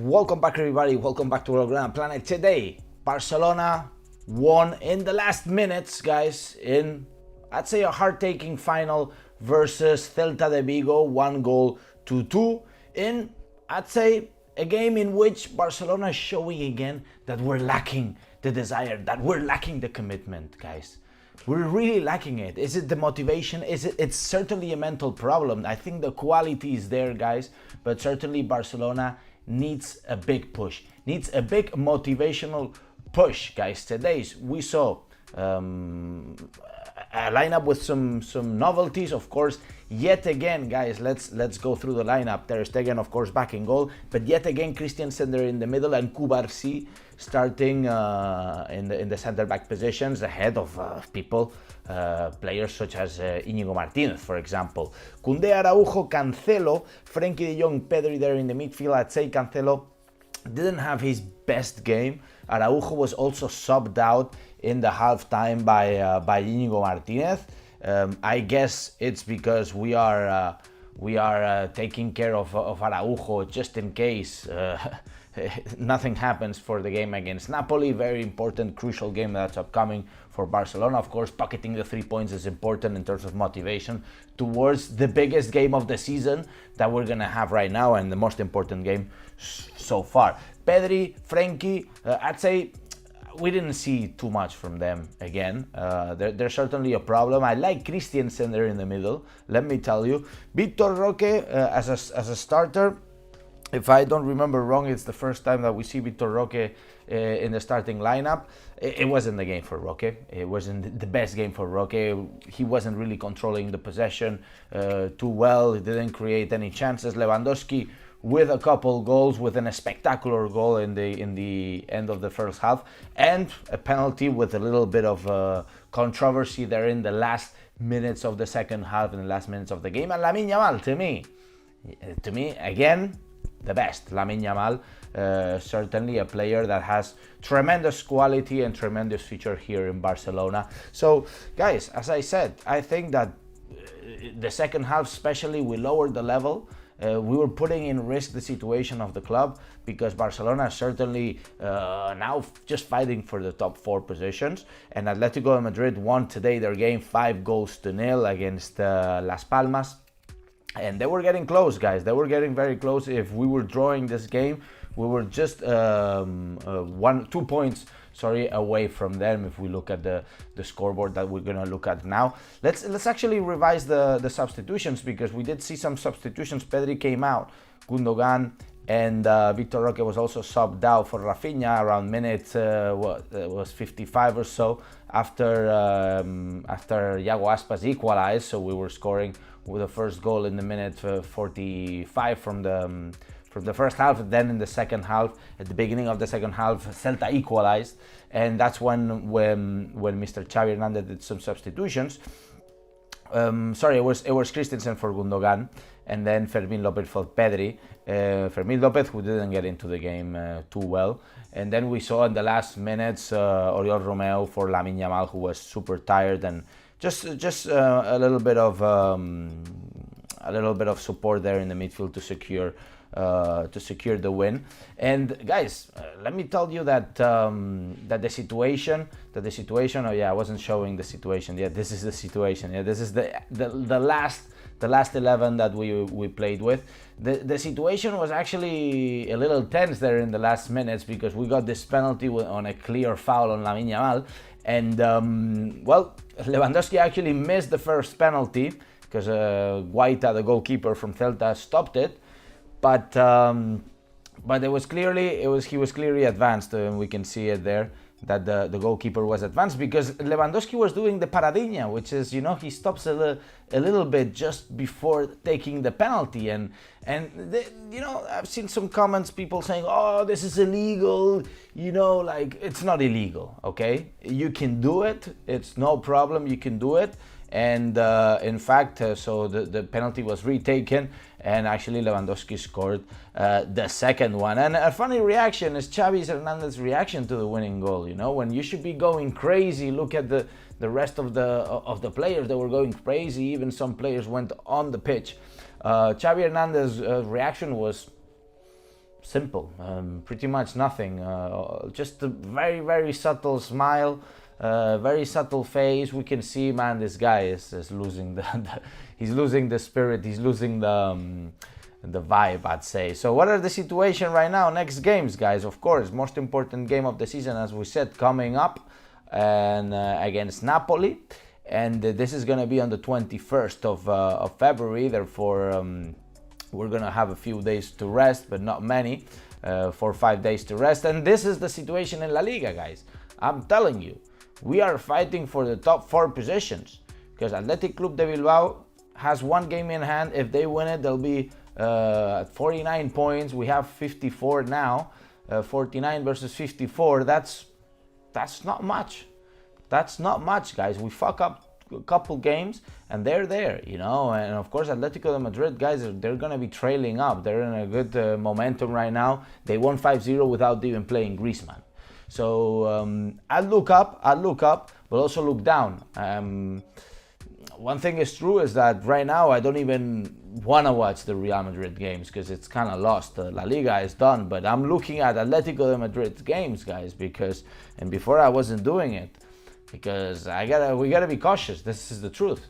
Welcome back, everybody. Welcome back to our Grand Planet. Today, Barcelona won in the last minutes, guys, in, I'd say, a heart-taking final versus Celta de Vigo, 1-2 in, I'd say, a game in which Barcelona is showing again that we're lacking the desire, that we're lacking the commitment, guys. We're really lacking it. Is it the motivation? It's certainly a mental problem. I think the quality is there, guys, but certainly Barcelona needs a big push, needs a big motivational push, guys. Today we saw a lineup with some novelties, of course. Yet again, guys, let's go through the lineup. Ter Stegen, of course, back in goal, but yet again Christensen there in the middle and Cubarsí starting in the center back positions ahead of players such as Íñigo Martínez, for example. Koundé, Araujo, Cancelo, Frenkie de Jong, Pedri there in the midfield. I'd say Cancelo didn't have his best game. Araujo was also subbed out in the halftime by Íñigo Martínez. I guess it's because we are taking care of Araujo just in case nothing happens for the game against Napoli. Very important, crucial game that's upcoming for Barcelona. Of course, pocketing the 3 points is important in terms of motivation towards the biggest game of the season that we're gonna have right now and the most important game so far. Pedri, Frenkie, I'd say we didn't see too much from them again. They're certainly a problem. I like Christensen there in the middle, let me tell you. Vitor Roque as a starter. If I don't remember wrong, it's the first time that we see Vitor Roque in the starting lineup. It wasn't the game for Roque. It wasn't the best game for Roque. He wasn't really controlling the possession too well. He didn't create any chances. Lewandowski with a couple goals, with a spectacular goal in the end of the first half, and a penalty with a little bit of controversy there in the last minutes of the second half, in the last minutes of the game. And Lamine Yamal, to me, again, the best. Lamine Yamal, certainly a player that has tremendous quality and tremendous future here in Barcelona. So, guys, as I said, I think that the second half, especially, we lowered the level. We were putting in risk the situation of the club because Barcelona is certainly now just fighting for the top 4 positions. And Atletico de Madrid won today their game 5-0 against Las Palmas. And they were getting close, guys. They were getting very close. If we were drawing this game, we were just 2 points away from them. If we look at the scoreboard that we're gonna look at now, let's actually revise the substitutions, because we did see some substitutions. Pedri came out, Gundogan and Vitor Roque was also subbed out for Rafinha around minute it was 55 or so after Iago Aspas equalized. So we were scoring with the first goal in the minute 45 from the first half. Then in the second half, at the beginning of the second half, Celta equalized, and that's when Mr. Xavi Hernandez did some substitutions. It was Christensen for Gundogan, and then Fermín López for Pedri. Fermín López, who didn't get into the game too well, and then we saw in the last minutes Oriol Romeo for Lamine Yamal, who was super tired, and just a little bit of support there in the midfield to secure the win. And guys, let me tell you that the situation. Oh yeah, I wasn't showing the situation. Yeah, this is the situation. Yeah, this is the last 11 that we played with. The situation was actually a little tense there in the last minutes, because we got this penalty on a clear foul on Lamine Yamal, and Lewandowski actually missed the first penalty because Guaita, the goalkeeper from Celta, stopped it. But he was clearly advanced, and we can see it there that the goalkeeper was advanced, because Lewandowski was doing the paradinha, which is, he stops a little bit just before taking the penalty, and I've seen some comments, people saying, oh, this is illegal, it's not illegal, okay? You can do it, it's no problem, you can do it. And in fact, so the penalty was retaken, and actually Lewandowski scored the second one. And a funny reaction is Xavi Hernandez's reaction to the winning goal. When you should be going crazy, look at the rest of the players. They were going crazy. Even some players went on the pitch. Xavi Hernandez's reaction was simple, pretty much nothing. Just a very, very subtle smile, very subtle face. We can see, man, this guy is losing he's losing the spirit. He's losing the vibe, I'd say. So what are the situation right now? Next games, guys, of course, most important game of the season, as we said, coming up, and against Napoli, and this is going to be on the 21st of February. Therefore, we're going to have a few days to rest, but not many, 4 or 5 days to rest. And this is the situation in La Liga, guys. I'm telling you, we are fighting for the top 4 positions, because Athletic Club de Bilbao has 1 game in hand. If they win it, they'll be at 49 points. We have 54 now, 49 versus 54. That's not much. That's not much, guys. We fuck up a couple games and they're there, you know. And of course, Atletico de Madrid, guys, they're gonna be trailing up. They're in a good momentum right now. They won 5-0 without even playing Griezmann. So I'll look up, but also look down. One thing is true is that right now I don't even want to watch the Real Madrid games because it's kind of lost. La Liga is done, but I'm looking at Atletico de Madrid games, guys, and before I wasn't doing it because we gotta be cautious. This is the truth.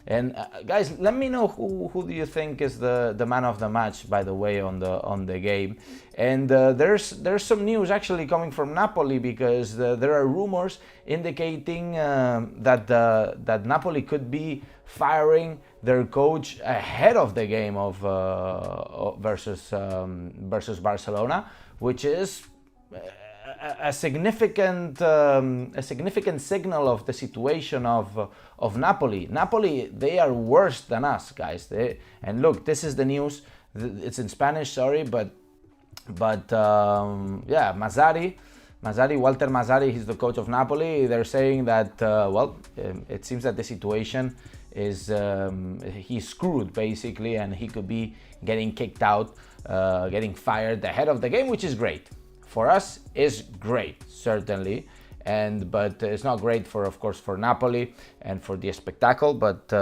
And guys, let me know who do you think is the man of the match, by the way, on the game. And there's some news actually coming from Napoli, because there are rumors indicating that Napoli could be firing their coach ahead of the game of versus Barcelona, which is a significant signal of the situation of Napoli. Napoli, they are worse than us, guys. And look, this is the news. It's in Spanish, sorry, but yeah, Walter Mazzari, he's the coach of Napoli. They're saying that it seems that the situation is he's screwed basically, and he could be getting kicked out, getting fired ahead of the game, which is great. For us, is great, certainly, but it's not great of course, for Napoli and for the spectacle. But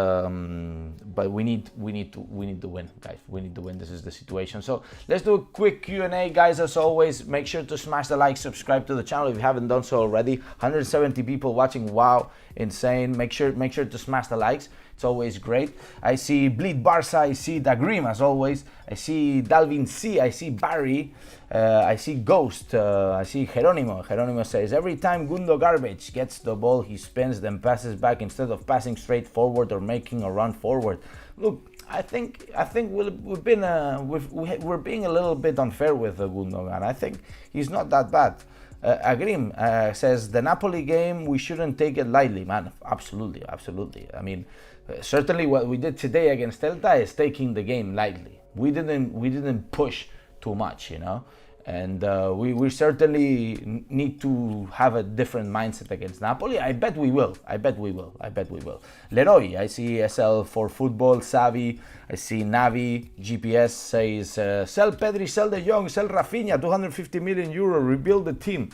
we need to win, guys. We need to win. This is the situation. So let's do a quick Q&A, guys. As always, make sure to smash the like, subscribe to the channel if you haven't done so already. 170 people watching. Wow, insane. Make sure to smash the likes. It's always great. I see Bleed Barça, I see Dagrim as always, I see Dalvin C, I see Barry, I see Ghost, I see Geronimo. Geronimo says, every time Gundo Garbage gets the ball, he spins, then passes back instead of passing straight forward or making a run forward. Look, I think we're being a little bit unfair with Gundogan. I think he's not that bad. Agrim says, the Napoli game, we shouldn't take it lightly, man. Absolutely. I mean, certainly what we did today against Celta is taking the game lightly. We didn't push too much, you know. And we certainly need to have a different mindset against Napoli. I bet we will. Leroy, I see SL for football, Savvy, I see Navi, GPS says, sell Pedri, sell De Jong, sell Rafinha, 250 million euro, rebuild the team.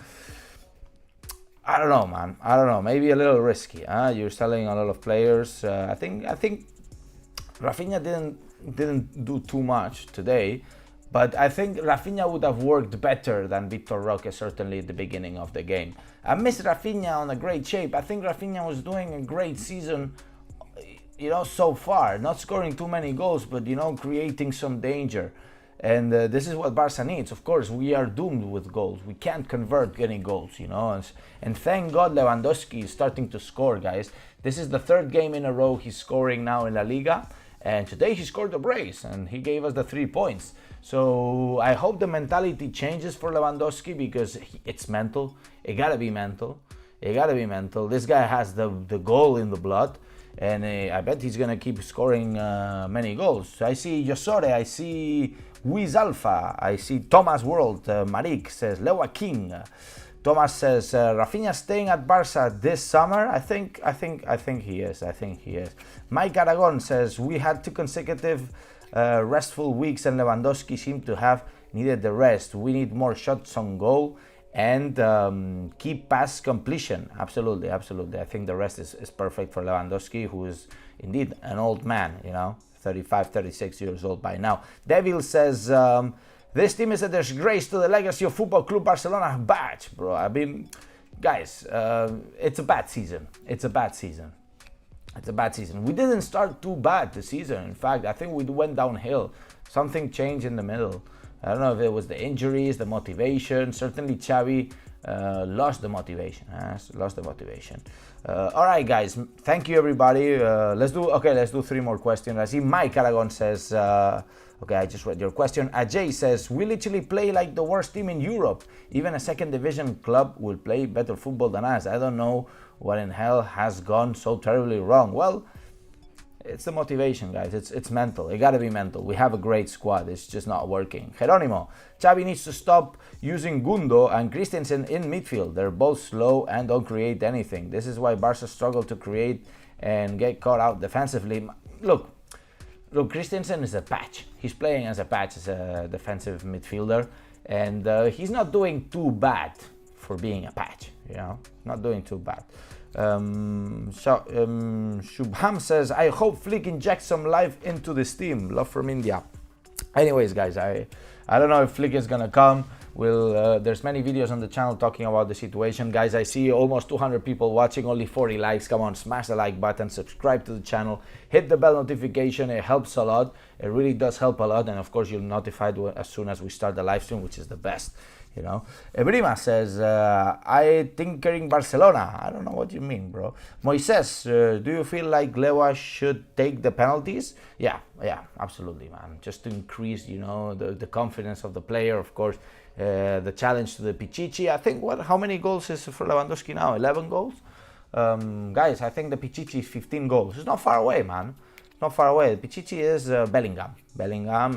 I don't know, man. I don't know. Maybe a little risky. You're selling a lot of players. I think Rafinha didn't do too much today. But I think Rafinha would have worked better than Victor Roque, certainly at the beginning of the game. I miss Rafinha on a great shape. I think Rafinha was doing a great season, you know, so far. Not scoring too many goals, but, you know, creating some danger. And this is what Barça needs. Of course, we are doomed with goals. We can't convert getting goals, you know. And thank God Lewandowski is starting to score, guys. This is the 3rd game in a row he's scoring now in La Liga. And today he scored a brace and he gave us the 3 points. So I hope the mentality changes for Lewandowski, because it's mental. It gotta be mental. This guy has the goal in the blood, and I bet he's gonna keep scoring many goals. So I see Yosore, I see Wiz Alpha, I see Thomas World, Marik says, Lewa King. Thomas says, Rafinha staying at Barça this summer? I think he is. Mike Aragon says, we had 2 consecutive restful weeks and Lewandowski seemed to have needed the rest. We need more shots on goal and keep pass completion. Absolutely. I think the rest is perfect for Lewandowski, who is indeed an old man, you know, 35, 36 years old by now. Devil says, This team is a disgrace to the legacy of Football Club Barcelona badge, bro. I mean, guys, it's a bad season. It's a bad season. It's a bad season. We didn't start too bad the season. In fact, I think we went downhill. Something changed in the middle. I don't know if it was the injuries, the motivation. Certainly Xavi lost the motivation. Lost the motivation. All right, guys. Thank you, everybody. Let's do 3 more questions. I see Mike Aragon says, okay, I just read your question. Ajay says, we literally play like the worst team in Europe. Even a second division club will play better football than us. I don't know what in hell has gone so terribly wrong. Well, it's the motivation, guys. It's mental. It gotta be mental. We have a great squad. It's just not working. Geronimo, Xavi needs to stop using Gundo and Christensen in midfield. They're both slow and don't create anything. This is why Barca struggle to create and get caught out defensively. Look, Christensen is a patch. He's playing as a patch, as a defensive midfielder, and he's not doing too bad for being a patch. You know, not doing too bad. Shubham says, I hope Flick injects some life into this team. Love from India. Anyways, guys, I don't know if Flick is gonna come. There's many videos on the channel talking about the situation. Guys, I see almost 200 people watching, only 40 likes. Come on, smash the like button, subscribe to the channel, hit the bell notification. It helps a lot. It really does help a lot. And of course, you'll be notified as soon as we start the live stream, which is the best. You know, Ebrima says, I tinkering Barcelona. I don't know what you mean, bro. Moises, do you feel like Lewa should take the penalties? Yeah, absolutely, man. Just to increase, you know, the confidence of the player, of course. The challenge to the Pichichi. I think, how many goals is for Lewandowski now? 11 goals? Guys, I think the Pichichi is 15 goals. It's not far away, man. Not far away. Pichichi is Bellingham,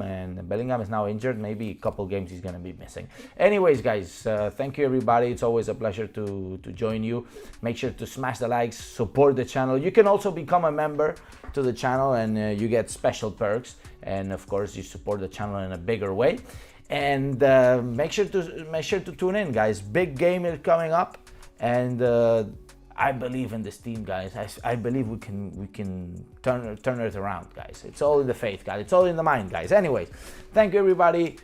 and Bellingham is now injured. Maybe a couple games he's going to be missing. Anyways, guys, thank you, everybody. It's always a pleasure to join you. Make sure to smash the likes, support the channel. You can also become a member to the channel, and you get special perks. And of course, you support the channel in a bigger way. And make sure to tune in, guys. Big game is coming up, and I believe in this team, guys. I believe we can turn it around, guys. It's all in the faith, guys. It's all in the mind, guys. Anyways, thank you, everybody.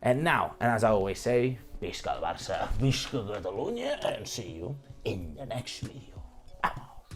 And now, and as I always say, Visca el Barça, Visca Catalunya, and see you in the next video.